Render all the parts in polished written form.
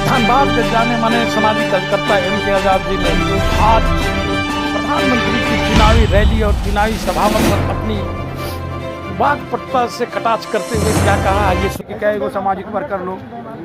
धनबाद के जाने माने सामाजिक कार्यकर्ता एम.के. आजाद जी ने आज प्रधानमंत्री की चुनावी रैली और चुनावी सभा पर अपनी वाक्पटुता से कटाक्ष करते हुए क्या कहा है, ये कई गो सामाजिक वर्कर लोग,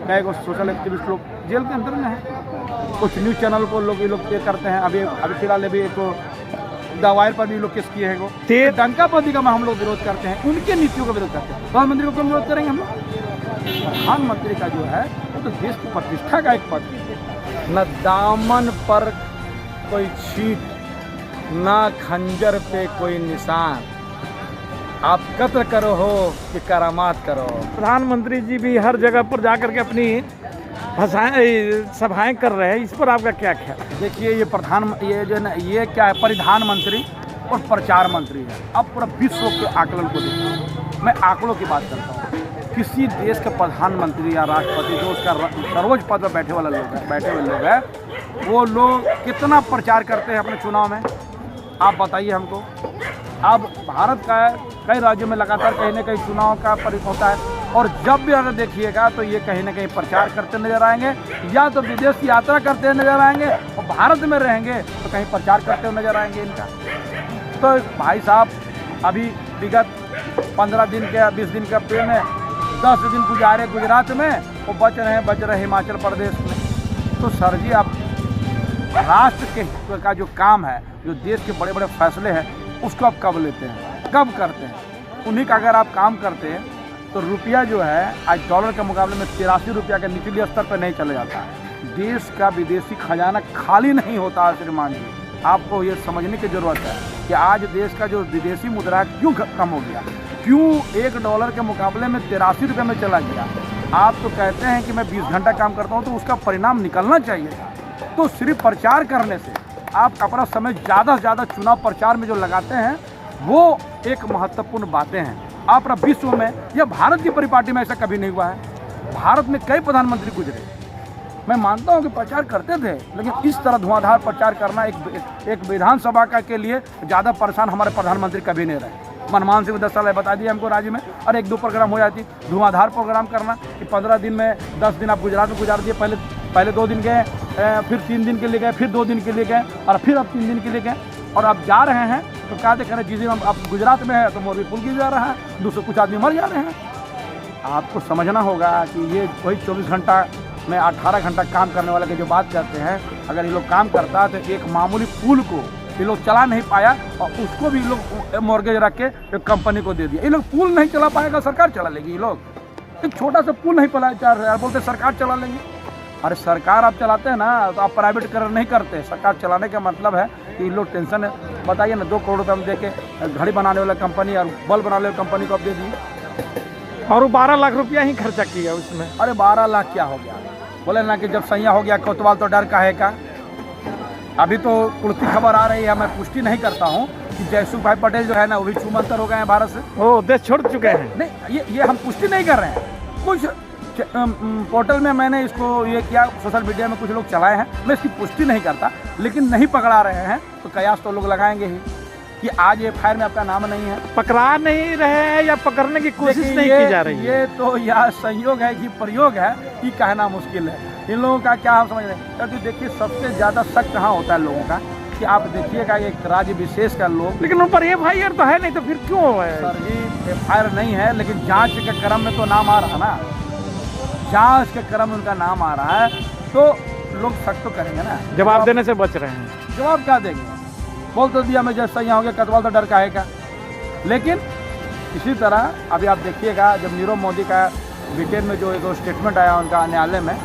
कई गो सोशल एक्टिविस्ट लोग जेल के अंदर में हैं। कुछ न्यूज़ चैनल को लोग ये लोग ये करते हैं। अभी फिलहाल अभी एक द वायर पर भी लोग केस किए हैं। वो डंकापंथी का हम लोग विरोध करते हैं, उनके नीतियों का विरोध करते हैं। प्रधानमंत्री को क्यों विरोध करेंगे हम लोग? प्रधानमंत्री का जो है वो तो देश की प्रतिष्ठा का एक पद है। न दामन पर कोई छीट, न खंजर पे कोई निशान, आप कत्ल करो हो कि करामात करो। प्रधानमंत्री जी भी हर जगह पर जाकर के अपनी सभाएं कर रहे हैं, इस पर आपका क्या ख्याल है? देखिए ये जो ना ये क्या है, परिधान मंत्री और प्रचार मंत्री है। अब पूरा विश्व के आकलन को देखिए, मैं आंकड़ों की बात करता हूँ। किसी देश का प्रधानमंत्री या राष्ट्रपति जो उसका सर्वोच्च पद पर बैठे हुए लोग हैं, वो लोग कितना प्रचार करते हैं अपने चुनाव में, आप बताइए हमको। अब भारत का कई राज्यों में लगातार कहीं ना कहीं चुनाव का होता है, और जब भी अगर देखिएगा तो ये कहीं ना कहीं प्रचार करते नजर आएंगे, या तो विदेश यात्रा करते नजर आएंगे, और भारत में रहेंगे तो कहीं प्रचार करते हुए नजर आएंगे इनका। तो भाई साहब, अभी विगत 15 दिन के 20 दिन का पेड़ में 10 दिन गुजारे गुजरात में, वो बच रहे हिमाचल प्रदेश में। तो सर जी, आप राष्ट्र के का जो काम है, जो देश के बड़े बड़े फैसले हैं, उसको आप कब लेते हैं, कब करते हैं? उन्हीं का अगर आप काम करते हैं तो रुपया जो है आज डॉलर के मुकाबले में 83 रुपया के निचले स्तर पर नहीं चले जाता है। देश का विदेशी खजाना खाली नहीं होता है श्रीमान जी। आपको ये समझने की ज़रूरत है कि आज देश का जो विदेशी मुद्रा क्यों कम हो गया, क्यों $1 के मुकाबले में 83 रुपये में चला गया। आप तो कहते हैं कि मैं 20 घंटा काम करता हूँ, तो उसका परिणाम निकलना चाहिए था। तो सिर्फ प्रचार करने से आप अपना समय ज़्यादा से ज़्यादा चुनाव प्रचार में जो लगाते हैं, वो एक महत्वपूर्ण बातें हैं। आप विश्व में या भारत की परिपाटी में ऐसा कभी नहीं हुआ है। भारत में कई प्रधानमंत्री गुजरे, मैं मानता हूं कि प्रचार करते थे, लेकिन इस तरह धुआंधार प्रचार करना एक विधानसभा का के लिए ज़्यादा परेशान हमारे प्रधानमंत्री कभी नहीं रहे। मनमोहन सिंह 10 साल बता दिया हमको राज्य में, और 1-2 प्रोग्राम हो जाती। धुआंधार प्रोग्राम करना कि 15 दिन में 10 दिन आप गुजरात में गुजार दिए। पहले 2 दिन गए, फिर 3 दिन के लिए गए, फिर 2 दिन के लिए गए, और फिर अब 3 दिन के लिए गए। और अब जा रहे हैं तो क्या देख रहे हैं, जिस दिन आप गुजरात में है तो मोरबी पुल गिर जा रहा है, 200 कुछ आदमी मर जा रहे हैं। आपको समझना होगा कि ये वही 24 घंटा में 18 घंटा काम करने वाले की जो बात करते हैं, अगर ये लोग काम करता है तो एक मामूली पुल को ये लोग चला नहीं पाया, और उसको भी लोग मॉर्गेज रख के एक कंपनी को दे दिया। ये लोग पुल नहीं चला पाएगा, सरकार चला लेगी। ये लोग एक छोटा सा पुल नहीं चला, 4000 बोलते सरकार चला लेंगे। अरे सरकार आप चलाते हैं ना, तो आप प्राइवेट नहीं करते। सरकार चलाने का मतलब है कि ये लोग टेंशन है। बताइए ना, 2 करोड़ रुपये हम दे के घड़ी बनाने वाला कंपनी और बल्ब बनाने वाली कंपनी को आप दे दिए, और वो 12 लाख रुपया ही खर्चा किया उसमें। अरे 12 लाख क्या हो गया? बोले ना कि जब सैया हो गया कोतवाल तो डर काहे का। अभी तो उड़ती खबर आ रही है, मैं पुष्टि नहीं करता हूँ कि जयसुख भाई पटेल जो है ना, वो भी छूमंतर हो गए हैं भारत से। वो देश छोड़ चुके हैं। नहीं, ये हम पुष्टि नहीं कर रहे हैं। कुछ पोर्टल में मैंने इसको ये किया, सोशल मीडिया में कुछ लोग चलाए हैं, मैं इसकी पुष्टि नहीं करता, लेकिन नहीं पकड़ा रहे हैं तो कयास तो लोग लगाएंगे ही कि आज FIR में आपका नाम नहीं है। पकड़ा नहीं रहे हैं या पकड़ने की कोशिश नहीं की जा रही है? ये तो या संयोग है कि प्रयोग है, ये कहना मुश्किल है। इन लोगों का क्या हम समझ रहे हैं? क्योंकि देखिए, सबसे ज़्यादा शक कहाँ होता है लोगों का, कि आप देखिएगा एक राज्य विशेष का लोग, लेकिन उन पर FIR तो है नहीं, तो फिर क्यों है? सर जी, FIR नहीं है, लेकिन जाँच के क्रम में तो नाम आ रहा ना, जांच के क्रम में उनका नाम आ रहा है, तो लोग शक तो करेंगे ना। जवाब देने से बच रहे हैं। जवाब क्या देंगे? बोल तो दिया मैं जैसा यहाँ हो गया, कतवाल तो डर काहे का। लेकिन इसी तरह अभी आप देखिएगा, जब नीरव मोदी का ब्रिटेन में जो एक स्टेटमेंट आया उनका न्यायालय में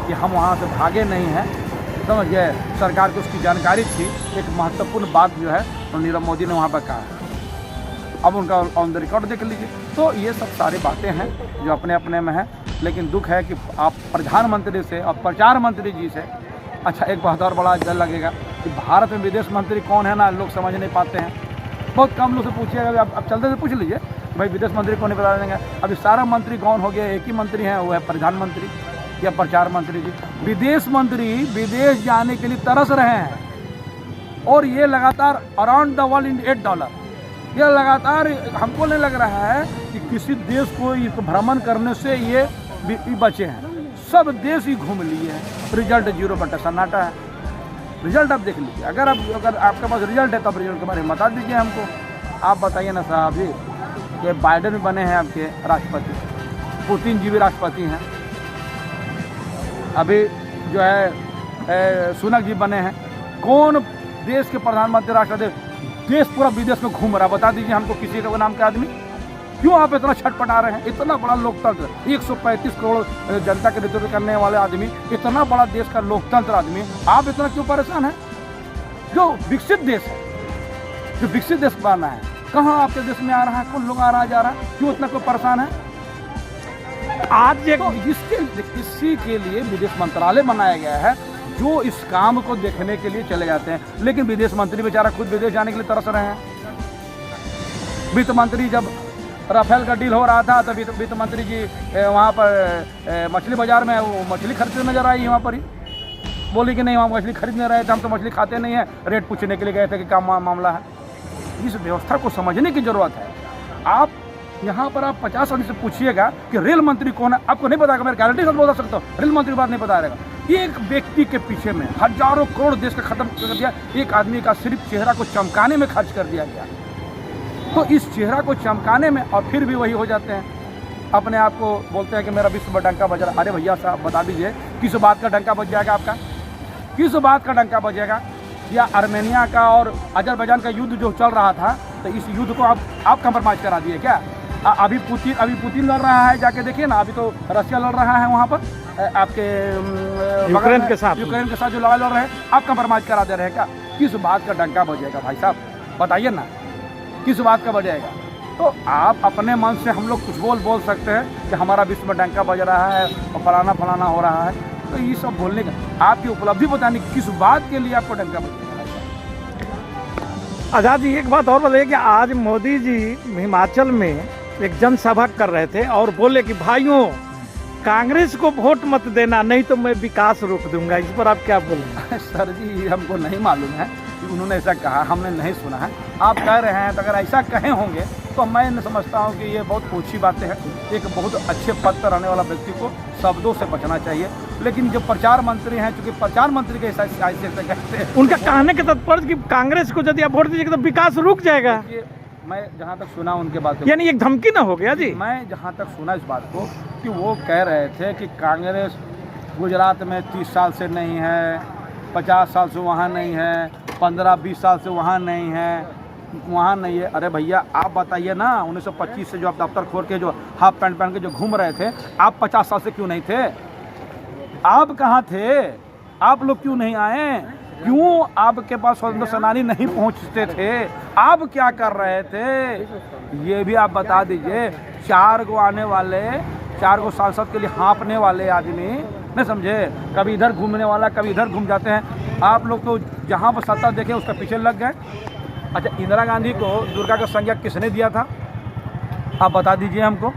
कि हम वहाँ से भागे नहीं हैं, समझ गए, सरकार को उसकी जानकारी थी। एक महत्वपूर्ण बात जो है तो नीरव मोदी ने वहाँ पर कहा, अब उनका ऑन द रिकॉर्ड देख लीजिए। तो ये सब सारी बातें हैं जो अपने अपने में है, लेकिन दुख है कि आप प्रधानमंत्री से और प्रचार मंत्री जी से, अच्छा एक बहुत और बड़ा डर लगेगा कि भारत में विदेश मंत्री कौन है ना, लोग समझ नहीं पाते हैं। बहुत कम लोग से पूछिएगा, आप चलते से पूछ लीजिए भाई विदेश मंत्री कौन, नहीं बता देंगे। अभी सारा मंत्री कौन हो गया, एक ही मंत्री हैं, वो है प्रधानमंत्री या प्रचार मंत्री जी। विदेश मंत्री विदेश जाने के लिए तरस रहे हैं, और ये लगातार अराउंड द वर्ल्ड इन $8। ये लगातार हमको नहीं लग रहा है कि किसी देश को भ्रमण करने से ये बचे हैं। सब देश ही घूम लिए हैं, रिजल्ट 0% सन्नाटा है। रिजल्ट आप देख लीजिए, अगर आपके पास रिजल्ट है तब रिजल्ट के बारे में बता दीजिए हमको। आप बताइए ना साहब जी कि बाइडेन बने हैं आपके राष्ट्रपति, पुतिन जी भी राष्ट्रपति हैं, अभी जो है सुनक जी बने हैं। कौन देश के प्रधानमंत्री राष्ट्रपति देश पूरा विदेश में घूम रहा, बता दीजिए हमको किसी का नाम का आदमी। क्यों आप इतना छटपटा रहे हैं? इतना बड़ा लोकतंत्र, 135 करोड़ जनता के नेतृत्व करने वाले आदमी, इतना बड़ा देश का लोकतंत्र आदमी, आप इतना क्यों परेशान हैं? जो विकसित देश है, जो विकसित देश बना है, कहाँ आपके देश में आ रहा है? कौन लोग आ रहा जा रहा है? क्यों इतना कोई परेशान है? आज तो इसी के लिए विदेश मंत्रालय बनाया गया है, जो इस काम को देखने के लिए चले जाते हैं। लेकिन विदेश मंत्री बेचारा खुद विदेश जाने के लिए तरस रहे हैं। वित्त मंत्री जब राफेल का डील हो रहा था तो वित्त मंत्री जी वहाँ पर मछली बाजार में वो मछली खरीदते नजर आई, वहाँ पर ही बोली कि नहीं वहाँ मछली खरीदने रहे थे, हम तो मछली खाते नहीं हैं, रेट पूछने के लिए गए थे कि क्या मामला है। इस व्यवस्था को समझने की जरूरत है। आप यहाँ पर आप 50 आदमी से पूछिएगा कि रेल मंत्री कौन है, आपको नहीं पता, मैं गारंटी से बता सकता हूँ रेल मंत्री की बात नहीं पता रहेगा। एक व्यक्ति के पीछे में हजारों करोड़ देश का खत्म कर दिया, एक आदमी का सिर्फ चेहरा को चमकाने में खर्च कर दिया गया। तो इस चेहरा को चमकाने में और फिर भी वही हो जाते हैं, अपने आप को बोलते हैं कि मेरा विश्व में डंका बज रहा। अरे भैया साहब बता दीजिए किस बात का डंका बज जाएगा आपका? किस बात का डंका बजेगा? या आर्मेनिया का और अजरबैजान का युद्ध जो चल रहा था, तो इस युद्ध को आप कंप्रोमाइज़ करा दिए क्या? अभी पुतिन लड़ रहा है, जाके देखिए ना, अभी तो रशिया लड़ रहा है वहाँ पर आपके यूक्रेन के साथ जो लड़ रहे हैं, आप कंप्रोमाइज़ करा दे रहे हैं क्या? किस बात का डंका बजेगा भाई साहब, बताइए ना, किस बात का बजेगा? तो आप अपने मन से हम लोग कुछ बोल सकते हैं कि हमारा विश्व में डंका बज रहा है और फलाना हो रहा है, तो ये सब बोलने का आपकी उपलब्धि बताने किस बात के लिए आपको डंका बजेगा? आज़ाद जी एक बात और बताइए कि आज मोदी जी हिमाचल में एक जनसभा कर रहे थे और बोले कि भाइयों कांग्रेस को वोट मत देना, नहीं तो मैं विकास रोक दूंगा। इस पर आप क्या बोलेंगे? सर जी हमको नहीं मालूम है कि उन्होंने ऐसा कहा, हमने नहीं सुना है। आप कह रहे हैं तो अगर ऐसा कहे होंगे तो मैं समझता हूँ कि ये बहुत ओछी बातें हैं। एक बहुत अच्छे पद पर रहने वाला व्यक्ति को शब्दों से बचना चाहिए, लेकिन जो प्रचार मंत्री हैं, चूँकि प्रचार मंत्री के ऐसे कहते हैं, उनका कहने के तात्पर्य कि कांग्रेस को यदि आप वोट दीजिएगा तो विकास रुक जाएगा। मैं जहाँ तक सुना उनके बात, यानी एक धमकी ना हो गया जी? मैं जहाँ तक सुना इस बात को कि वो कह रहे थे कि कांग्रेस गुजरात में 30 साल से नहीं है, 50 साल से वहाँ नहीं है, 15-20 साल से वहाँ नहीं है। अरे भैया आप बताइए ना, 1925 से जो आप दफ्तर खोल के जो हाफ पैंट पहन के जो घूम रहे थे, आप 50 साल से क्यों नहीं थे? आप कहाँ थे? आप लोग क्यों नहीं आए? क्यों आपके पास स्वतंत्र सेनानी नहीं पहुँचते थे? आप क्या कर रहे थे? ये भी आप बता दीजिए। 4 गो सांसद के लिए हाँपने वाले आदमी, नहीं समझे? कभी इधर घूमने वाला, कभी इधर घूम जाते हैं। आप लोग तो जहाँ पर सत्ता देखे उसका पीछे लग गए। अच्छा, इंदिरा गांधी को दुर्गा का संज्ञा किसने दिया था? आप बता दीजिए हमको।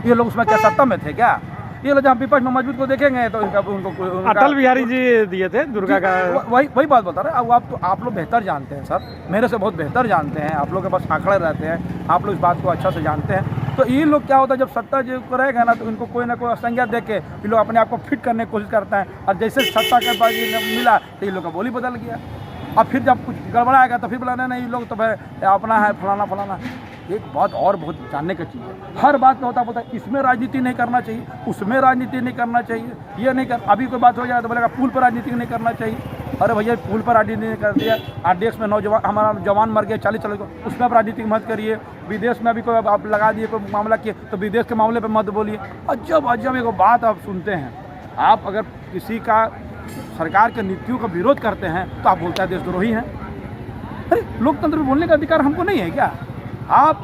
ये लोग उसमें क्या सत्ता में थे क्या? ये लोग जहाँ विपक्ष में मजबूत को देखेंगे तो उनको अटल बिहारी जी दिए थे दुर्गा का। वही बात बता रहे। अब आप लोग बेहतर जानते हैं सर, मेरे से बहुत बेहतर जानते हैं। आप लोग के पास आंकड़े रहते हैं, आप लोग इस बात को अच्छा से जानते हैं। तो ये लोग क्या होता है, जब सत्ता जो रहेगा ना तो इनको कोई ना कोई संज्ञा दे के ये लोग अपने आप को फिट करने की कोशिश करता है। और जैसे सत्ता के पास मिला तो ये लोग का बोली बदल गया। अब फिर जब कुछ गड़बड़ाएगा तो फिर बोला नहीं ये लोग तो भाई अपना है फलाना। एक बात और बहुत जानने की चीज़ है, हर बात में होता है इसमें राजनीति नहीं करना चाहिए, उसमें राजनीति नहीं करना चाहिए, ये नहीं कर। अभी कोई बात हो जाए तो बोलेगा पुल पर राजनीति नहीं करना चाहिए। अरे भैया पुल पर राजनीति नहीं कर दिया, RDX में नौजवान हमारा जवान मर गया, चले उसमें आप राजनीति मत करिए। विदेश में अभी कोई आप लगा दिए कोई मामला किए तो विदेश के मामले पर मत बोलिए। अजब एक बात आप सुनते हैं। आप अगर किसी का सरकार के नीतियों का विरोध करते हैं तो आप बोलते हैं देशद्रोही हैं। अरे लोकतंत्र में बोलने का अधिकार हमको नहीं है क्या? आप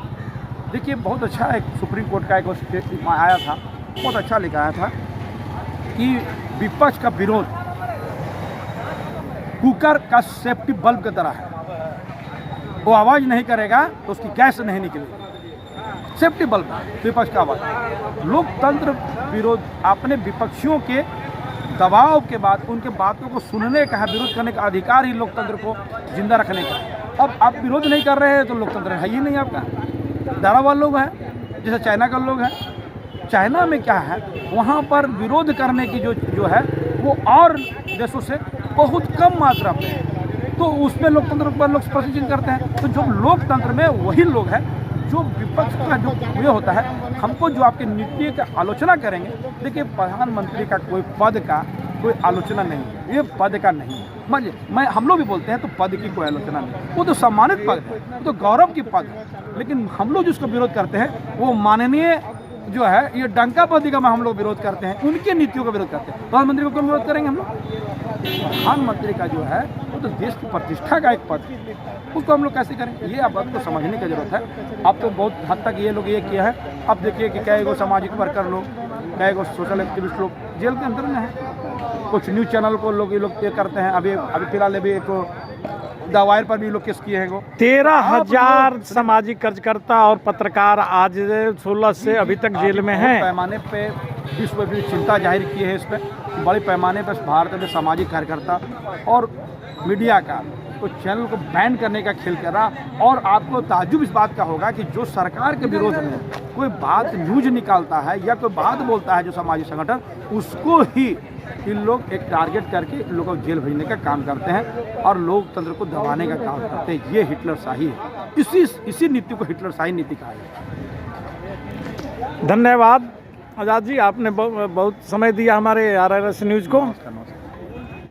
देखिए बहुत अच्छा एक सुप्रीम कोर्ट का एक आया था, बहुत अच्छा लिखा आया था कि विपक्ष का विरोध कुकर का सेफ्टी बल्ब की तरह है। वो आवाज़ नहीं करेगा तो उसकी गैस नहीं निकलेगी। सेफ्टी बल्ब विपक्ष का आवाज़। लोकतंत्र विरोध अपने विपक्षियों के दबाव के बाद उनके बातों को सुनने का, विरोध करने का अधिकार ही लोकतंत्र को जिंदा रखने का। अब आप विरोध नहीं कर रहे हैं तो लोकतंत्र है ही नहीं आपका। दारावाल लोग हैं, जैसे चाइना का लोग हैं। चाइना में क्या है, वहाँ पर विरोध करने की जो है वो और देशों से बहुत कम मात्रा में है। तो उसमें लोकतंत्र पर लोग प्रशिक्षण करते हैं। तो जो लोकतंत्र में वही लोग हैं जो विपक्ष का जो ये होता है, हमको जो आपकी नीति की आलोचना करेंगे। देखिए, प्रधानमंत्री का कोई पद का कोई आलोचना नहीं है, ये पद का नहीं है। मैं हम लोग भी बोलते हैं तो पद की कोई आलोचना नहीं, वो तो सम्मानित पद है, वो तो गौरव की पद है। लेकिन हम लोग जिसको विरोध करते हैं वो माननीय जो है ये डंका पदी का हम लोग विरोध करते हैं, उनकी नीतियों का विरोध करते हैं। प्रधानमंत्री को क्यों विरोध करेंगे हम लोग? प्रधानमंत्री का जो है वो तो देश की प्रतिष्ठा का एक पद है, उसको हम लोग कैसे करें? ये आप बात को समझने की जरूरत है। अब तो बहुत हद तक ये लोग ये किया है। अब देखिए कि कई गो सामाजिक वर्कर लोग, कई गो सोशल एक्टिविस्ट लोग जेल के अंदर में है। कुछ न्यूज़ चैनल को लोग ये करते हैं। अभी फिलहाल अभी एक दावायर पर भी लोग केस किए हैं। वो 13,000 सामाजिक कार्यकर्ता और पत्रकार आज 16 से अभी तक जेल में हैं। पैमाने पे विश्व भी चिंता जाहिर की है इस पर, बड़े पैमाने पर भारत में सामाजिक कार्यकर्ता और मीडिया का तो चैनल को बैन करने का खेल कर रहा। और आपको ताज्जुब इस बात का होगा कि जो सरकार के विरोध में कोई बात न्यूज निकालता है या कोई बात बोलता है जो सामाजिक संगठन, उसको ही इन लोग एक टारगेट करके इन लोगों को जेल भेजने का काम करते हैं और लोकतंत्र को दबाने का काम करते हैं। ये हिटलरशाही है। इसी नीति को हिटलरशाही नीति कहा है। धन्यवाद आज़ाद जी, आपने बहुत समय दिया हमारे RRS न्यूज़ को। नमस्कार।